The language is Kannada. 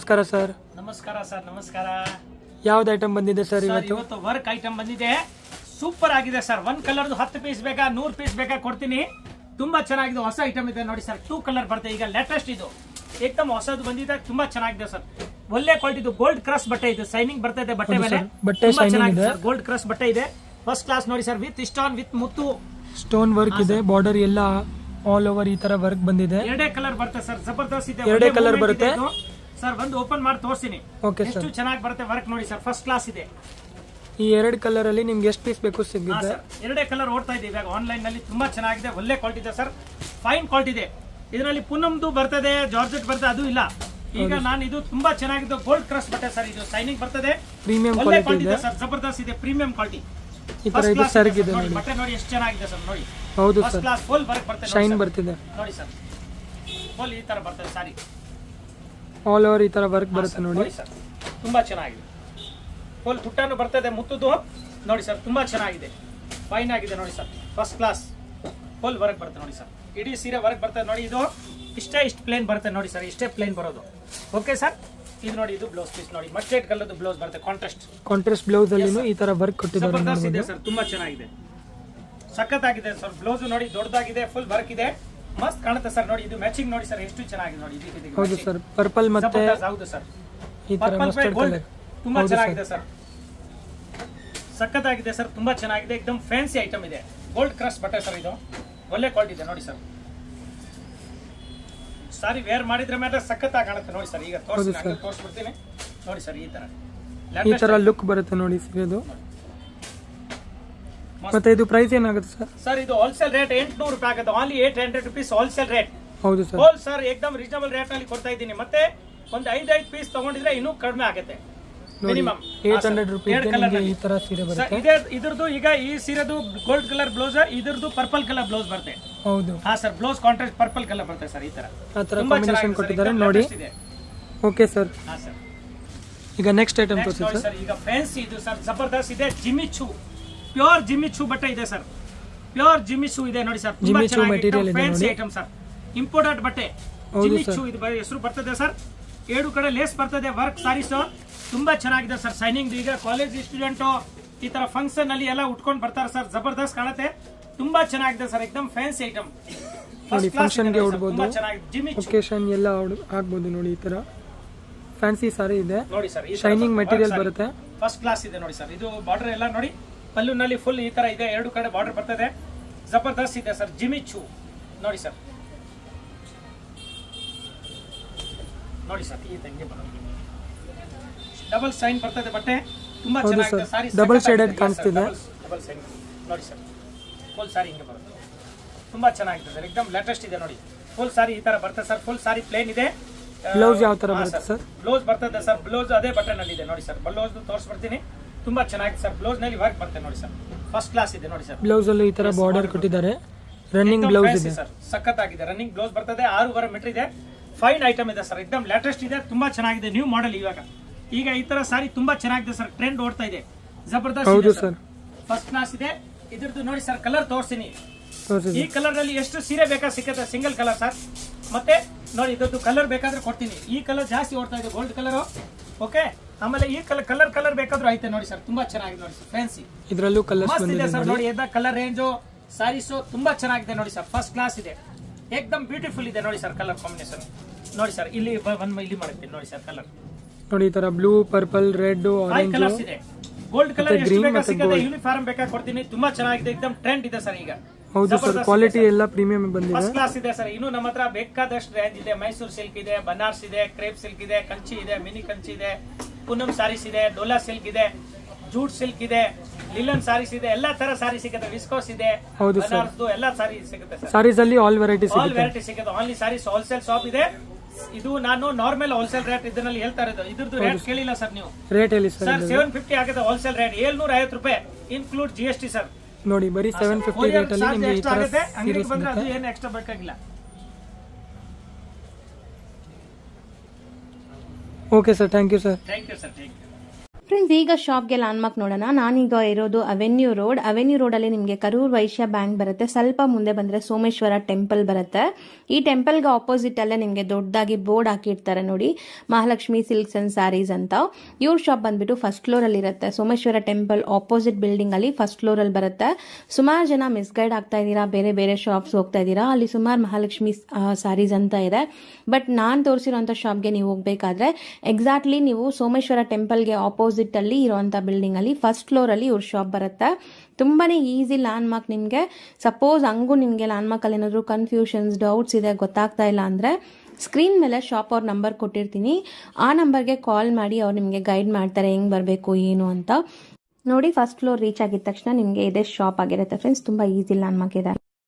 ನಮಸ್ಕಾರ ಸರ್. ನಮಸ್ಕಾರ ಸರ್. ನಮಸ್ಕಾರ. ಯಾವ್ದು ಐಟಮ್ ಬಂದಿದೆ ಸರ್ ಇವತ್ತು ವರ್ಕ್ ಐಟಮ್ ಬಂದಿದೆ. ಸೂಪರ್ ಆಗಿದೆ ಸರ್. 1 ಕಲರ್ದು 10 ಪೀಸ್ ಬೇಕಾ 100 ಪೀಸ್ ಬೇಕಾ ಕೊಡ್ತೀನಿ. ತುಂಬಾ ಚೆನ್ನಾಗಿದೆ. ಹೊಸ ಐಟಮ್ ಇದೆ ನೋಡಿ ಸರ್. 2 ಕಲರ್ ಬರುತ್ತೆ ಈಗ ಲೇಟೆಸ್ಟ್. ಇದು ಏಕದಮ್ ಹೊಸದು ಬಂದಿದೆ. ತುಂಬಾ ಚೆನ್ನಾಗಿದೆ ಸರ್. ಒಳ್ಳೆ ಕ್ವಾಲಿಟಿ ಗೋಲ್ಡ್ ಕ್ರಾಸ್ ಬಟ್ಟೆ ಇದು. ಶೈನಿಂಗ್ ಬರ್ತದೆ ಬಟ್ಟೆ ಮೇಲೆ. ಬಟ್ಟೆ ಶೈನಿಂಗ್ ಇದೆ. ಗೋಲ್ಡ್ ಕ್ರಾಸ್ ಬಟ್ಟೆ ಇದೆ. ಫಸ್ಟ್ ಕ್ಲಾಸ್ ನೋಡಿ ಸರ್. ವಿತ್ ಸ್ಟೋನ್ ವಿತ್ ಮುತ್ತು ಸ್ಟೋನ್ ವರ್ಕ್ ಇದೆ. ಬಾರ್ಡರ್ ಎಲ್ಲ ಆಲ್ ಓವರ್ ಈ ತರ ವರ್ಕ್ ಬಂದಿದೆ. 2 ಕಲರ್ ಬರುತ್ತೆ ಸರ್. ಜಬರ್ದಸ್ತ್ ಇದೆ. 2 ಕಲರ್ ಬರುತ್ತೆ ಸರ್. ಒಂದು ಓಪನ್ ಮಾಡಿ ತೋರಿಸ್ತೀನಿ. ಎಷ್ಟು ಚೆನ್ನಾಗಿ ಬರುತ್ತೆ ವರ್ಕ್ ನೋಡಿ ಸರ್. ಫಸ್ಟ್ ಕ್ಲಾಸ್ ಇದೆ. ಈ 2 ಕಲರ್ ಅಲ್ಲಿ ನಿಮ್ಗೆ ಎಷ್ಟು ಪೀಸ್ ಬೇಕು ಸಿಗುತ್ತೆ? 2 ಕಲರ್ ಓಡ್ತಾ ಇದೆ ಇವಾಗ ಆನ್ಲೈನ್ ನಲ್ಲಿ. ತುಂಬಾ ಚೆನ್ನಾಗಿದೆ. ಒಳ್ಳೆ ಕ್ವಾಲಿಟಿ ಇದೆ ಸರ್. ಫೈನ್ ಕ್ವಾಲಿಟಿ ಇದೆ. ಇದರಲ್ಲಿ ಪೂನಮ್ದು ಬರ್ತದೆ, ಜಾರ್ಜೆಟ್ ಬರ್ತದೆ, ಅದು ಇಲ್ಲ. ಈಗ ನಾನು ಇದು ತುಂಬಾ ಚೆನ್ನಾಗಿದೆ. ಗೋಲ್ಡ್ ಕ್ರಶ್ ಬಟ್ಟೆ ಸರ್. ಇದು ಶೈನಿಂಗ್ ಬರ್ತದೆ. ಪ್ರೀಮಿಯಂ ಕ್ವಾಲಿಟಿ ಇದೆ ಸರ್. ಜಬರ್ದಸ್ತ್ ಇದೆ. Premium quality. ಈ ತರ ಇದು ಸರ್ಗ್ ಇದೆ ನೋಡಿ. ಬಟ್ಟೆ ನೋಡಿ ಎಷ್ಟು ಚೆನ್ನಾಗಿದೆ ಸರ್. ನೋಡಿ. ಹೌದು first sir. Class full work ಬರ್ತದೆ. ಶೈನ್ ಬರ್ತಿದೆ ನೋಡಿ ಸರ್. ಫುಲ್ ಈ ತರ ಬರ್ತದೆ ಸಾರಿ. ಆಲ್ ಓವರ್ ಈ ತರ ವರ್ಕ್ ಬರುತ್ತೆ ನೋಡಿ ಸರ್. ತುಂಬಾ ಚೆನ್ನಾಗಿದೆ. ಫುಲ್ ಬುಟ್ಟನು ಬರ್ತದೆ ಮುತ್ತುದು ನೋಡಿ ಸರ್. ತುಂಬಾ ಚೆನ್ನಾಗಿದೆ. ಫೈನ್ ಆಗಿದೆ ನೋಡಿ sir. First class full work ಬರುತ್ತೆ ನೋಡಿ ಸರ್. ಇಡೀ ಸೀರೆ ವರ್ಕ್ ಬರ್ತದೆ ನೋಡಿ. ಇದು ಇಷ್ಟು ಪ್ಲೇನ್ ಬರುತ್ತೆ ನೋಡಿ ಸರ್. ಇಷ್ಟೇ ಪ್ಲೇನ್ ಬರೋದು. Okay sir. ಇದು ನೋಡಿ. ಇದು ಬ್ಲೌಸ್ ಪೀಸ್ ನೋಡಿ. ಮಸ್ಟರ್ಡ್ ಕಲರ್ದು ಬ್ಲೌಸ್ ಬರುತ್ತೆ. ಕಾಂಟ್ರಾಸ್ಟ್ ಬ್ಲೌಸ್ ಅಲ್ಲಿ ಈ ತರ ವರ್ಕ್ ಕೊಟ್ಟಿದ್ದಾರೆ. ಜಬರ್ದಸ್ತ್ ಇದೆ ಸರ್. ತುಂಬಾ ಚೆನ್ನಾಗಿದೆ. ಸಖತ್ತಾಗಿದೆ ಸರ್. ಬ್ಲೌಸ್ ನೋಡಿ ದೊಡ್ಡದಾಗಿದೆ. ಫುಲ್ ವರ್ಕ್ ಇದೆ. ಮಸ್ತ್ ಕಾಣುತ್ತೆ ಸರ್. ನೋಡಿ ಇದು ಮ್ಯಾಚಿಂಗ್ ನೋಡಿ ಸರ್. ಎಷ್ಟು ಚೆನ್ನಾಗಿದೆ ನೋಡಿ. ಹೌದು ಸರ್. ಪರ್ಪಲ್ ಮತ್ತೆ ಹೌದು ಸರ್. ಈ ತರ ಮಸ್ಟರ್ಡ್ ಕಲರ್ ತುಂಬಾ ಚೆನ್ನಾಗಿದೆ ಸರ್. ಸಖತ್ತಾಗಿದೆ ಸರ್. ತುಂಬಾ ಚೆನ್ನಾಗಿದೆ. एकदम ಫ್ಯಾನ್ಸಿ ಐಟಮ್ ಇದೆ. ಗೋಲ್ಡ್ ಕ್ರಶ್ ಬಟ್ಟೆ ಸರ್. ಇದು ಒಳ್ಳೆ ಕ್ವಾಲಿಟಿ ಇದೆ ನೋಡಿ ಸರ್. ಸಾರಿ ವೇರ್ ಮಾಡಿದ್ರೆ ಮೇಲೆ ಸಖತ್ತಾಗಿ ಕಾಣುತ್ತೆ ನೋಡಿ ಸರ್. ಈಗ ತೋರಿಸ್ಬಿಡ್ತೀನಿ ನೋಡಿ ಸರ್. ಈ ತರ ಲುಕ್ ಬರುತ್ತೆ ನೋಡಿ ಸೀರೆದು. ಮತ್ತೆ ಇದು ಪ್ರೈಸ್ ಏನಾಗುತ್ತೆ ಸರ್? ಸರ್ ಇದು ಹೋಲ್ಸೇಲ್ ರೇಟ್ 800 ರೂಪಾಯಿ ಆಗುತ್ತೆ. Only 800 rupees wholesale rate. ಹೌದು ಸರ್. ಹೋಲ್ ಸರ್ एकदम ರೀಸನಬಲ್ ರೇಟ್ ನಲ್ಲಿ ಕೊಡ್ತಾ ಇದ್ದೀನಿ. ಮತ್ತೆ ಒಂದು 5 ಪೀಸ್ ತಗೊಂಡಿದ್ರೆ ಇನ್ನೂ ಕಡಿಮೆ ಆಗುತ್ತೆ. ಮಿನಿಮಮ್ 800 ರೂಪಾಯಿ ಈ ತರ ಸೀರೆ ಬರುತ್ತೆ. ಇದ್ರದ್ದು ಈಗ ಈ ಸೀರೆದು ಗೋಲ್ಡ್ ಕಲರ್ ಬ್ಲೌಸ್, ಇದ್ರದ್ದು ಪರ್ಪಲ್ ಕಲರ್ ಬ್ಲೌಸ್ ಬರುತ್ತೆ. ಹೌದು. ಹಾ sir. Blouse contrast purple colour ಬರುತ್ತೆ ಸರ್. ಈ ತರ ಕಾಂಬಿನೇಷನ್ ಕೊಟ್ಟಿದ್ದಾರೆ ನೋಡಿ. Okay sir. ಹಾ ಸರ್. ಈಗ ನೆಕ್ಸ್ಟ್ ಐಟಮ್ ತೋರಿಸಿ ಸರ್. ಈಗ ಫ್ಯಾನ್ಸಿ ಇದು ಸರ್. ಜಬರ್ದಸ್ತ್ ಇದೆ. ಜಿಮಿಚು ಪ್ಯೂರ್ ಜಿಮಿಚು ಬಟ್ಟೆ ಇದೆ ಸರ್. ಪ್ಯೂರ್ ಜಿಮಿಚು ಇದೆ ನೋಡಿ ಸರ್. ತುಂಬಾ ಚೆನ್ನಾಗಿದೆ. Fancy item sir. ಇಂಪೋರ್ಟೆಡ್ ಬಟ್ಟೆ ಜಿಮಿಚು ಇದು ಹೆಸರು ಬರ್ತದೆ ಸರ್. 7 ಕಡೆ ಲೇಸ್ ಬರ್ತದೆ. ವರ್ಕ್ ಸಾರೀಸ್ ತುಂಬಾ ಚೆನ್ನಾಗಿದೆ ಸರ್. ಶೈನಿಂಗ್. ಈಗ ಕಾಲೇಜ್ ಸ್ಟೂಡೆಂಟ್ ಈ ತರ ಫಂಕ್ಷನ್ ಅಲ್ಲಿ ಎಲ್ಲ ಉಟ್ಕೊಂಡು ಬರ್ತಾರೆ ಸರ್. ಜಬರ್ದಸ್ತ್ ಕಾಣುತ್ತೆ. ತುಂಬಾ ಚೆನ್ನಾಗಿದೆ ಸರ್. एकदम ಫ್ಯಾನ್ಸಿ ಐಟಮ್. ಫಂಕ್ಷನ್ ಗೆ ಉಡಬಹುದು. ಒಕೇಶನ್ ಎಲ್ಲ ಆಗಬಹುದು ನೋಡಿ. ಈ ತರ ಫ್ಯಾನ್ಸಿ ಸಾರಿ ಇದೆ ನೋಡಿ ಸರ್. ಶೈನಿಂಗ್ ಮೆಟೀರಿಯಲ್ ಬರುತ್ತೆ. ಫಸ್ಟ್ ಕ್ಲಾಸ್ ಇದೆ ನೋಡಿ ಸರ್. ಇದು ಬಾರ್ಡರ್ ಎಲ್ಲ ನೋಡಿ. ಪಲ್ಲುನಲ್ಲಿ ಫುಲ್ ಈ ತರ ಇದೆ. 2 ಕಡೆ ಬಾರ್ಡರ್ ಬರ್ತದೆ. ಜಬರ್ದಸ್ತ್ ಇದೆ ಸರ್. ಜಿಮಿಚು ನೋಡಿ ಸರ್. ನೋಡಿ ಸರ್. ಈ ತಂಗಿ ಬರೋದು ಡಬಲ್ ಸೈನ್ ಬರ್ತದೆ ಬಟ್ಟೆ. ತುಂಬಾ ಚೆನ್ನಾಗಿದೆ ಸಾರಿ. ಡಬಲ್ ಶೇಡೆಡ್ ಕಾಣಿಸ್ತಿದೆ. ಡಬಲ್ ಸೈನ್ ನೋಡಿ ಸರ್. ಫುಲ್ ಸಾರಿ ಹಿಂಗೆ ಬರುತ್ತೆ. ತುಂಬಾ ಚೆನ್ನಾಗಿದೆ ಸರ್. एकदम ಲೇಟೆಸ್ಟ್ ಇದೆ ನೋಡಿ. ಫುಲ್ ಸಾರಿ ಈ ತರ ಬರ್ತದೆ ಸರ್. ಫುಲ್ ಸಾರಿ ಪ್ಲೇನ್ ಇದೆ. ಬ್ಲೌಸ್ ಯಾವ ತರ ಬರುತ್ತೆ ಸರ್? ಬ್ಲೌಸ್ ಬರ್ತದೆ ಸರ್. ಬ್ಲೌಸ್ ಅದೇ ಬಟನ್ ಅಲ್ಲಿ ಇದೆ ನೋಡಿ ಸರ್. ಬ್ಲೌಸ್ ತೋರಿಸ್ಬಿಡ್ತೀನಿ. ತುಂಬಾ ಚೆನ್ನಾಗಿದೆ ಸರ್. ಬ್ಲೌಸ್ ನಲ್ಲಿ ವರ್ಕ್ ಬರ್ತದೆ ನೋಡಿ ಸರ್. ಫಸ್ಟ್ ಕ್ಲಾಸ್ ಇದೆ ನೋಡಿ ಸರ್. ಬ್ಲೌಸ್ ಅಲ್ಲಿ ಈ ತರ ಬಾರ್ಡರ್ ಕೊಟ್ಟಿದ್ದಾರೆ. ರನ್ನಿಂಗ್ ಬ್ಲೌಸ್ ಇದೆ ಸರ್. ಸಖತ್ತಾಗಿದೆ. ರನ್ನಿಂಗ್ ಬ್ಲೌಸ್ ಬರ್ತದೆ. 6.5 ಮೀಟರ್ ಇದೆ. ಫೈನ್ ಐಟಮ್ ಇದೆ ಸರ್. एकदम ಲೇಟೆಸ್ಟ್ ಇದೆ. ತುಂಬಾ ಚೆನ್ನಾಗಿದೆ. ನ್ಯೂ ಮಾಡೆಲ್ ಇವಾಗ. ಈಗ ಈ ತರ ಸಾರಿ ತುಂಬಾ ಚೆನ್ನಾಗಿದೆ ಸರ್. ಟ್ರೆಂಡ್ ಓಡ್ತಾ ಇದೆ. ಜಬರ್ದಸ್ತ್. ಹೌದು ಸರ್. ಫಸ್ಟ್ ಕ್ಲಾಸ್ ಇದೆ. ಇದ್ರದ್ದು ನೋಡಿ ಸರ್. ಕಲರ್ ತೋರಿಸ್ತೀನಿ. ಈ ಕಲರ್ ನಲ್ಲಿ ಎಷ್ಟು ಸೀರೆ ಬೇಕಾ ಸಿಕ್ಕತ್ತೆ. Single colour sir. ಮತ್ತೆ ನೋಡಿ ಇದ್ರದ್ದು ಕಲರ್ ಬೇಕಾದ್ರೆ ಕೊಡ್ತೀನಿ. ಈ ಕಲರ್ ಜಾಸ್ತಿ ಓಡ್ತಾ ಇದೆ. Gold colour. ಓಕೆ. ಆಮೇಲೆ ಈ ಕಲರ್ ಬೇಕಾದ್ರೂ ಐತೆ ನೋಡಿ ಸರ್. ತುಂಬಾ ಚೆನ್ನಾಗಿದೆ ನೋಡಿ ಸರ್. ಫ್ಯಾನ್ಸಿ. ಇದರಲ್ಲೂ ಕಲರ್ಸ್ ಬಂದಿದೆ ಸರ್. ನೋಡಿ ಎದ ಕಲರ್ ರೇಂಜ್ ಸಾರೀಸ್ ತುಂಬಾ ಚೆನ್ನಾಗಿದೆ ನೋಡಿ ಸರ್. ಫಸ್ಟ್ ಕ್ಲಾಸ್ ಇದೆ. एकदम ಬ್ಯೂಟಿಫುಲ್ ಇದೆ ನೋಡಿ ಸರ್. ಕಲರ್ ಕಾಂಬಿನೇಷನ್ ನೋಡಿ ಸರ್. ಇಲ್ಲಿ ಇಲ್ಲಿ ಮಾಡುತ್ತೆ ನೋಡಿ ಸರ್. ಕಲರ್ ನೋಡಿ ಈ ತರ blue, purple, red, orange colours ಇದೆ. ಗೋಲ್ಡ್ ಕಲರ್ ಎಷ್ಟು ಬೇಕಾ ಸಿಗುತ್ತೆ. ಯೂನಿಫಾರ್ಮ್ ಬೇಕಾ ಕೊಡ್ತೀನಿ. ತುಂಬಾ ಚೆನ್ನಾಗಿದೆ. एकदम ಟ್ರೆಂಡ್ ಇದೆ ಸರ್. ಈಗ ಹೌದು ಸರ್. ಕ್ವಾಲಿಟಿ ಎಲ್ಲ ಪ್ರೀಮಿಯಂ ಬಂದಿದೆ. ಫಸ್ಟ್ ಕ್ಲಾಸ್ ಇದೆ ಸರ್. ಇನ್ನು ನಮ್ಮ ಹತ್ರ ಬೇಕಾದಷ್ಟು ರೇಂಜ್ ಇದೆ. ಮೈಸೂರು ಸಿಲ್ಕ್ ಇದೆ, ಬನಾರಸ್ ಇದೆ, ಕ್ರೇಪ್ ಸಿಲ್ಕ್ ಇದೆ, ಕಂಚಿ ಇದೆ, ಮಿನಿ ಕಂಚಿ ಇದೆ, ಪೂನಂ ಸಾರೀಸ್ ಇದೆ, ಡೋಲಾ ಸಿಲ್ಕ್ ಇದೆ, ಜೂಟ್ ಸಿಲ್ಕ್ ಇದೆ, ಲಿಲನ್ ಸಾರೀಸ್ ಇದೆ. ಎಲ್ಲಾ ತರ ಸಾರಿ ಸಿಗುತ್ತೆ. ವಿಸ್ಕೋಸ್ ಇದೆ, ಬನಾರಸ್ ಎಲ್ಲಾ ಸಾರಿ ಸಿಗುತ್ತೆ ಸರ್. ಸಾರೀಸ್ ಅಲ್ಲಿ ಆಲ್ ವೆರೈಟಿ ಸಿಗುತ್ತೆ. ಓನ್ಲಿ ಸಾರೀಸ್ ಹೋಲ್ಸೇಲ್ ಶಾಪ್ ಇದೆ. ಇದು ನಾನು ನಾರ್ಮಲ್ ಹೋಲ್ಸೇಲ್ ರೇಟ್ ಇದರಲ್ಲಿ ಹೇಳ್ತಾ ಇರೋದು. ಇದ್ರದ್ದು ರೇಟ್ ಕೇಳಿಲ್ಲ ಸರ್ ನೀವು. ರೇಟ್ ಹೇಳಿ ಸರ್. 750 ಆಗಿದೆ ಹೋಲ್ಸೇಲ್ ರೇಟ್. 750 ರೂಪಾಯಿ ಇನ್ಕ್ಲೂಡ್ GST ಸರ್. ನೋಡಿ ಬರೀ 750 ರೇಟ್ ಅಲ್ಲಿ ನಿಮಗೆ ಈ ತರ ಅಂಗಡಿಗೆ ಬಂದ್ರೆ ಅದು ಏನು ಎಕ್ಸ್ಟ್ರಾ ಬೇಕಾಗಿಲ್ಲ. Okay sir. Thank you sir. Thank you sir. Thank you. Friends, ಈಗ ಶಾಪ್ಗೆ ಲ್ಯಾಂಡ್ಮಾರ್ಕ್ ನೋಡೋಣ. ನಾನೀಗ ಇರೋದು ಅವೆನ್ಯೂ ರೋಡಲ್ಲಿ ನಿಮಗೆ ಕರೂರ್ ವೈಶ್ಯ ಬ್ಯಾಂಕ್ ಬರುತ್ತೆ. ಸ್ವಲ್ಪ ಮುಂದೆ ಬಂದರೆ ಸೋಮೇಶ್ವರ ಟೆಂಪಲ್ ಬರುತ್ತೆ. ಈ ಟೆಂಪಲ್ಗೆ ಆಪೋಸಿಟ್ ಅಲ್ಲೇ ನಿಮಗೆ ದೊಡ್ಡದಾಗಿ ಬೋರ್ಡ್ ಹಾಕಿರ್ತಾರೆ ನೋಡಿ, ಮಹಾಲಕ್ಷ್ಮಿ ಸಿಲ್ಕ್ಸ್ ಅಂಡ್ ಸ್ಯಾರೀಸ್ ಅಂತ. ಇವ್ರ ಶಾಪ್ ಬಂದ್ಬಿಟ್ಟು ಫಸ್ಟ್ ಫ್ಲೋರ್ ಅಲ್ಲಿ ಇರುತ್ತೆ. ಸೋಮೇಶ್ವರ ಟೆಂಪಲ್ ಆಪೋಸಿಟ್ ಬಿಲ್ಡಿಂಗ್ ಅಲ್ಲಿ ಫಸ್ಟ್ ಫ್ಲೋರ್ ಅಲ್ಲಿ ಬರುತ್ತೆ. ಸುಮಾರು ಜನ ಮಿಸ್ಗೈಡ್ ಆಗ್ತಾ ಇದ್ದೀರಾ, ಬೇರೆ ಬೇರೆ ಶಾಪ್ಸ್ ಹೋಗ್ತಾ ಇದ್ದೀರಾ. ಅಲ್ಲಿ ಸುಮಾರು ಮಹಾಲಕ್ಷ್ಮಿ ಸ್ಯಾರೀಸ್ ಅಂತ ಇದೆ. ಬಟ್ ನಾನು ತೋರಿಸಿರುವಂಥ ಶಾಪ್ಗೆ ನೀವು ಹೋಗಬೇಕಾದ್ರೆ ಎಕ್ಸಾಕ್ಟ್ಲಿ ನೀವು ಸೋಮೇಶ್ವರ ಟೆಂಪಲ್ಗೆ ಆಪೋಸಿಟ್ ಅಲ್ಲಿ ಇರುವಂತ ಬಿಲ್ಡಿಂಗ್ ಅಲ್ಲಿ ಫಸ್ಟ್ ಫ್ಲೋರ್ ಅಲ್ಲಿ ಇವ್ರ ಶಾಪ್ ಬರುತ್ತೆ. ತುಂಬಾನೇ ಈಸಿ ಲ್ಯಾಂಡ್ ಮಾರ್ಕ್. ನಿಮಗೆ ಸಪೋಸ್ ಹಂಗೂ ನಿಮಗೆ ಲ್ಯಾಂಡ್ ಮಾರ್ಕ್ ಅಲ್ಲಿ ಏನಾದ್ರು ಕನ್ಫ್ಯೂಷನ್ಸ್, ಡೌಟ್ಸ್ ಇದೆ, ಗೊತ್ತಾಗ್ತಾ ಇಲ್ಲ ಅಂದ್ರೆ ಸ್ಕ್ರೀನ್ ಮೇಲೆ ಶಾಪ್ ಅವ್ರ ನಂಬರ್ ಕೊಟ್ಟಿರ್ತೀನಿ. ಆ ನಂಬರ್ಗೆ ಕಾಲ್ ಮಾಡಿ ಅವ್ರು ನಿಮಗೆ ಗೈಡ್ ಮಾಡ್ತಾರೆ ಹೆಂಗ್ ಬರಬೇಕು ಏನು ಅಂತ. ನೋಡಿ, ಫಸ್ಟ್ ಫ್ಲೋರ್ ರೀಚ್ ಆಗಿದ ತಕ್ಷಣ ನಿಮಗೆ ಇದೇ ಶಾಪ್ ಆಗಿರುತ್ತೆ ಫ್ರೆಂಡ್ಸ್. ತುಂಬಾ ಈಸಿ ಲ್ಯಾಂಡ್ ಮಾರ್ಕ್ ಇದೆ.